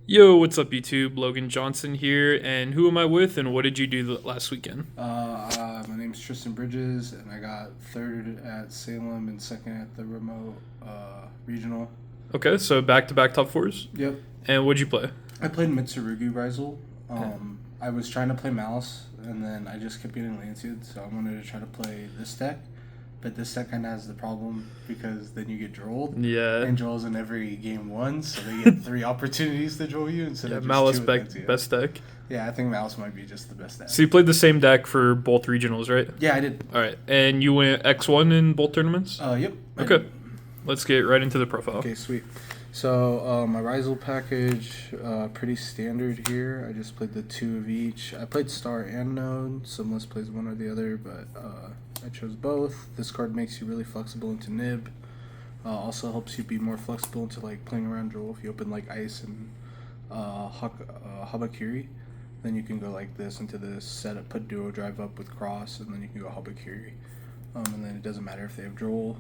Yo, what's up, YouTube? Logan Johnson here, and who am I with, and what did you do last weekend? My name's Tristan Bridges, and I got third at Salem and second at the remote regional. Okay, so back-to-back top fours, Yep. and what'd you play? I played Mitsurugi Ryzeal. I was trying to play Malice, and then I just kept getting Lanced, so I wanted to try to play this deck. But this deck kind of has the problem because then you get drolled. Yeah, And Joel's in every game one, so they get 3 opportunities to droll you instead yeah, of just Malice two against you. best deck. Yeah, I think Malice might be just the best deck. So you played the same deck for both regionals, right? Yeah, I did. All right, and you went X1 in both tournaments. Yep. Okay, let's get right into the profile. Okay, sweet. So my Ryzeal package, pretty standard here. I just played the 2 of each. I played Star and Node. Some list plays one or the other, but I chose both. This card makes you really flexible into Nib. Also helps you be more flexible into like playing around Joel. If you open like Ice and Habakiri, then you can go like this into this setup, put Duo Drive up with Cross, and then you can go Habakiri. And then it doesn't matter if they have Joel.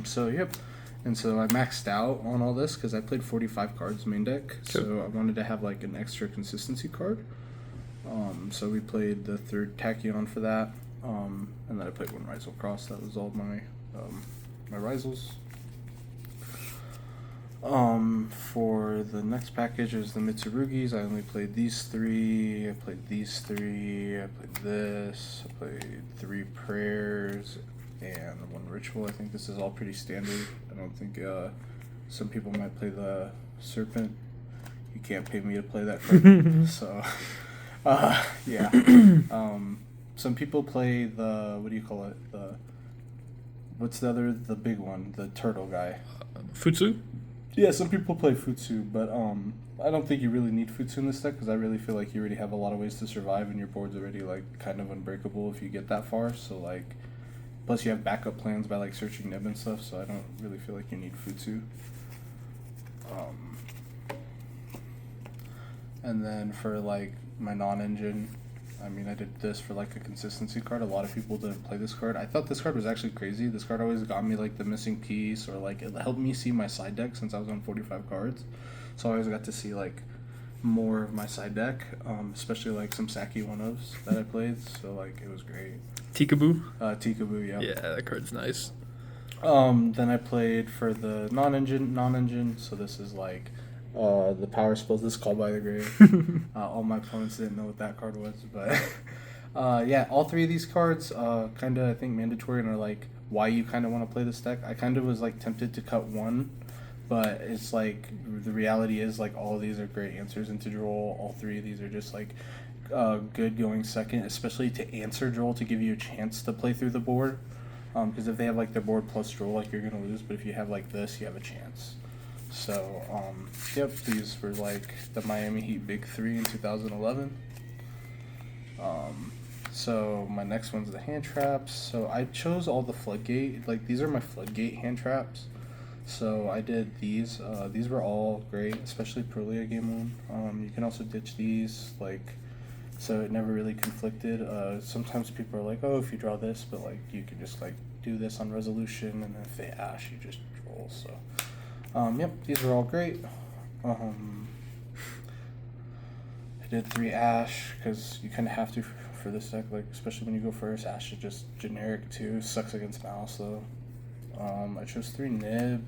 So yep. And so I maxed out on all this because I played 45 cards main deck. So I wanted to have like an extra consistency card. So we played the third Tachyon for that. And then I played one Ryzeal Cross. That was all my Ryzeals. For the next package is the Mitsurugis. I only played these 3. I played these 3. I played this. I played 3 prayers and 1 ritual. I think this is all pretty standard. I don't think some people might play the serpent. You can't pay me to play that card. So yeah. Some people play the, what do you call it? The big one, the turtle guy. Futsu? Yeah, some people play Futsu, but I don't think you really need Futsu in this deck because I really feel like you already have a lot of ways to survive and your board's already like kind of unbreakable if you get that far. So like, plus you have backup plans by like searching Nib and stuff. So I don't really feel like you need Futsu. And then for like my non-engine, I mean, I did this for like a consistency card. A lot of people didn't play this card. I thought this card was actually crazy. This card always got me like the missing piece, or like it helped me see my side deck since I was on 45 cards. So I always got to see like more of my side deck, especially like some Saki one-ofs that I played. So like it was great. Tikaboo? Tikaboo, yeah. Yeah, that card's nice. Then I played for the non-engine. So this is like the power spells. This Call by the Grave. All my opponents didn't know what that card was, but yeah, all 3 of these cards kind of I think mandatory and are like why you kind of want to play this deck. I kind of was like tempted to cut one, but it's like the reality is like all of these are great answers into Droll. All 3 of these are just like good going second, especially to answer Droll to give you a chance to play through the board. Because if they have like their board plus Droll, like you're gonna lose. But if you have like this, you have a chance. So, yep, these were like the Miami Heat Big 3 in 2011. So my next one's the hand traps. So I chose all the floodgate, like these are my floodgate hand traps. So I did these. These were all great, especially Prolia game 1. You can also ditch these, like, so it never really conflicted. Sometimes people are like, oh, if you draw this, but like you can just like do this on resolution, and if they ash, you just roll. So. Yep, these were all great. I did 3 Ash, because you kind of have to for this deck, like, especially when you go first. Ash is just generic, too. Sucks against Mouse, though. I chose 3 Nib.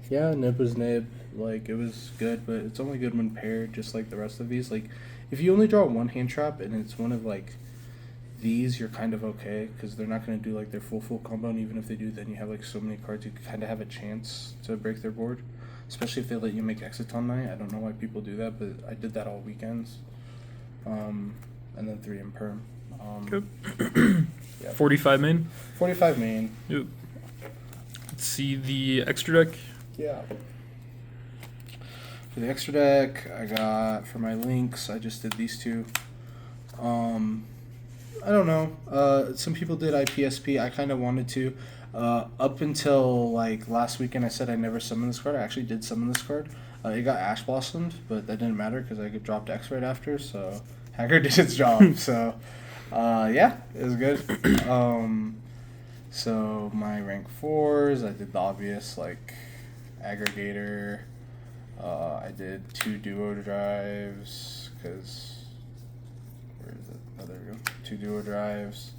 Yeah, Nib was Nib. Like, it was good, but it's only good when paired, just like the rest of these. Like, if you only draw one hand trap, and it's one of, like, these, you're kind of okay because they're not going to do like their full combo, and even if they do, then you have like so many cards you kind of have a chance to break their board, especially if they let you make Exiton night. I don't know why people do that, but I did that all weekends. And then 3 in perm. Good. Yeah. 45 main? 45 main. Yep. Let's see the extra deck. Yeah. For the extra deck, I got for my links, I just did these 2. I don't know. Some people did IPSP. I kind of wanted to. Up until like last weekend, I said I never summoned this card. I actually did summon this card. It got Ash Blossomed, but that didn't matter because I dropped X right after. So Hacker did its job. So yeah, it was good. So my rank 4s, I did the obvious like aggregator. I did 2 duo drives because where is it? Oh, there we go. 2 duo drives.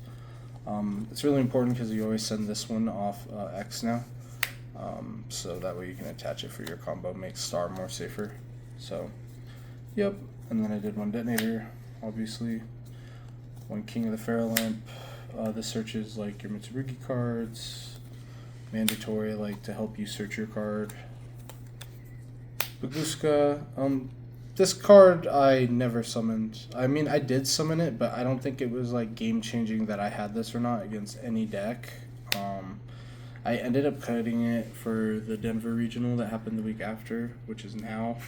It's really important because you always send this one off X now, so that way you can attach it for your combo. Makes Star more safer. So, yep. And then I did 1 detonator, obviously. 1 King of the Pharaoh Lamp. This searches like your Mitsurugi cards. Mandatory, like to help you search your card. Baguska. This card I never summoned. I mean, I did summon it, but I don't think it was like game changing that I had this or not against any deck. I ended up cutting it for the Denver regional that happened the week after, which is now,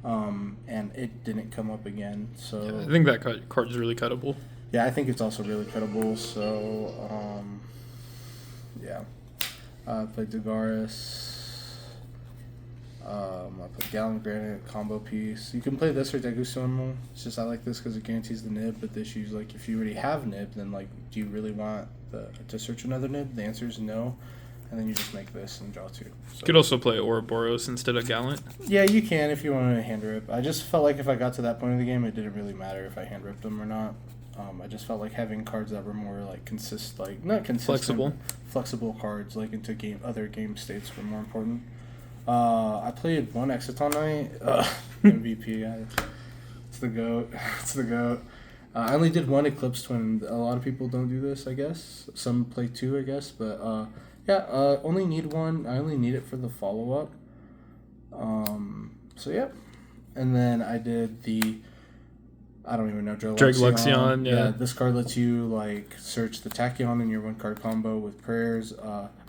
and it didn't come up again. So Yeah, I think that card is really cuttable. yeah, I think it's also really cuttable. So yeah, I played Dagaris. I put Gallon Granite combo piece. You can play this or Degustomo. It's just I like this because it guarantees the nib. But the issue is like if you already have nib, then like do you really want to search another nib? The answer is no, and then you just make this and draw 2. So. You could also play Ouroboros instead of Gallant. Yeah, you can if you want to hand rip. I just felt like if I got to that point of the game, it didn't really matter if I hand ripped them or not. I just felt like having cards that were more like not consistent, flexible cards like into other game states were more important. I played 1 Exiton Knight, MVP. It's the GOAT. It's the GOAT. I only did 1 Eclipse Twin. A lot of people don't do this, I guess. Some play 2, I guess. But yeah, only need 1. I only need it for the follow up. So yeah, and then I did I don't even know, Dragluxion, yeah. This card lets you like search the Tachyon in your 1 card combo with prayers.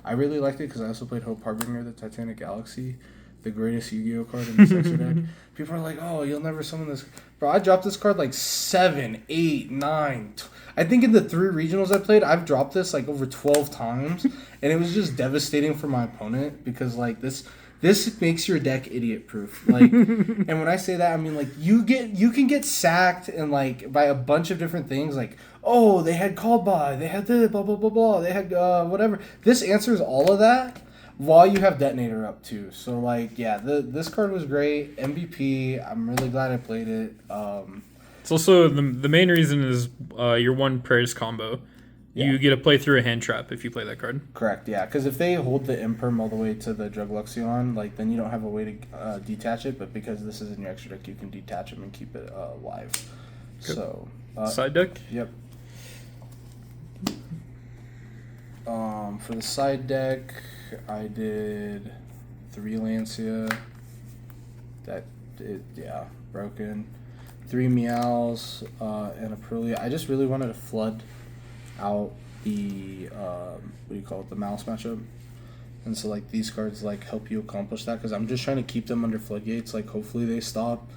I really liked it because I also played Hope Harbinger, the Titanic Galaxy, the greatest Yu-Gi-Oh card in this extra deck. People are like, oh, you'll never summon this. Bro, I dropped this card like 7, 8, 9. I think in the 3 regionals I played, I've dropped this like over 12 times. And it was just devastating for my opponent because like this makes your deck idiot proof. Like, and when I say that, I mean like you can get sacked and like by a bunch of different things. Like, oh, they had called by, they had the blah blah blah blah, they had whatever. This answers all of that while you have Detonator up too. So like, yeah, this card was great. MVP. I'm really glad I played it. It's also the main reason is your 1 prayers combo. Yeah. You get to play through a hand trap if you play that card. Correct, yeah. Because if they hold the Imperm all the way to the Dragluxion, like then you don't have a way to detach it. But because this is in your extra deck, you can detach them and keep it live. Good. So Side deck? Yep. For the side deck, I did 3 Lancia. Broken. 3 Meows and a Pearlia. I just really wanted to flood out the the mouse matchup, and so like these cards like help you accomplish that because I'm just trying to keep them under floodgates. Like hopefully they stop.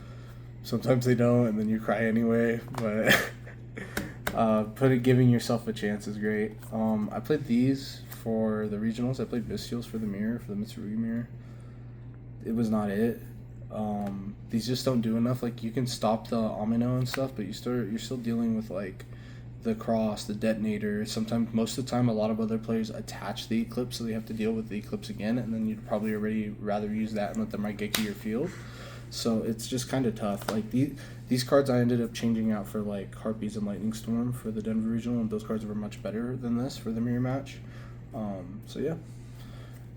Sometimes they don't, and then you cry anyway. But giving yourself a chance is great. I played these for the regionals. I played Bestials for the mirror, for the Mitsurugi mirror. It was not it. These just don't do enough. Like you can stop the Amino and stuff, but you're still dealing with like the cross, the detonator. Sometimes, most of the time, a lot of other players attach the Eclipse, so they have to deal with the Eclipse again, and then you'd probably already rather use that and let the Raigeki your field. So it's just kind of tough. Like these cards I ended up changing out for like Harpies and Lightning Storm for the Denver Regional, and those cards were much better than this for the mirror match. So yeah.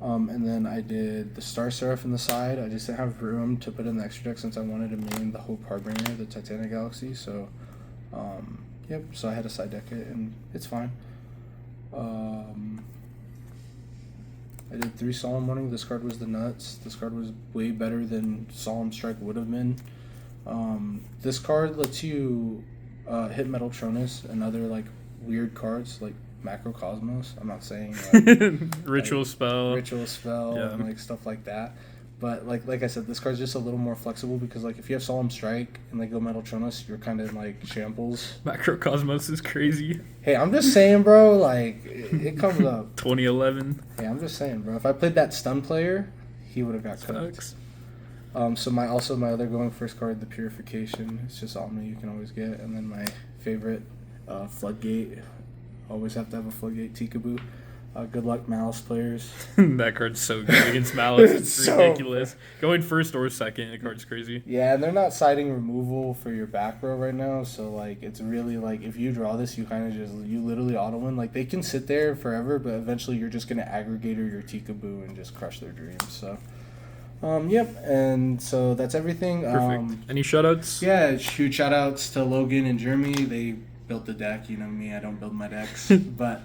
And then I did the Star Seraph in the side. I just didn't have room to put in the extra deck since I wanted to main the Hope Harbinger, the Titanic Galaxy. So, yep. So I had to side deck it, and it's fine. I did 3 Solemn Warning. This card was the nuts. This card was way better than Solemn Strike would have been. This card lets you hit Metaltronus and other like weird cards like Macrocosmos. I'm not saying like, Ritual spell, yeah. And like stuff like that. But like I said, this card's just a little more flexible because like if you have Solemn Strike and they go Metaltronus, you're kind of like shambles. Macrocosmos is crazy. Hey, I'm just saying, bro. Like it comes up. 2011. Hey, I'm just saying, bro. If I played that stun player, he would have got cooked. So my other going first card, the Purification. It's just Omni you can always get, and then my favorite, Floodgate. Always have to have a Floodgate, Tikaboo. Good luck, Malice players. That card's so good against Malice. It's So ridiculous. Going first or second, the card's crazy. Yeah, and they're not citing removal for your back row right now, so like it's really like if you draw this, you kind of just you literally auto win. Like they can sit there forever, but eventually you're just gonna aggregator your Tikaboo and just crush their dreams. So, yep, and so that's everything. Perfect. Any shoutouts? Yeah, huge shout outs to Logan and Jeremy. They built the deck. You know me, I don't build my decks, but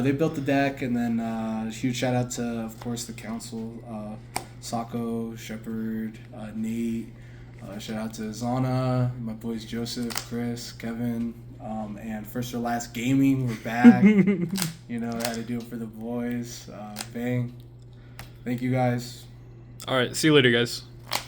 they built the deck, and then huge shout out to, of course, the council, Sako, Shepard, Nate. Shout out to Zana, my boys Joseph, Chris, Kevin, and First or Last Gaming. We're back. You know, I had to do it for the boys. Bang. Thank you guys. All right. See you later, guys.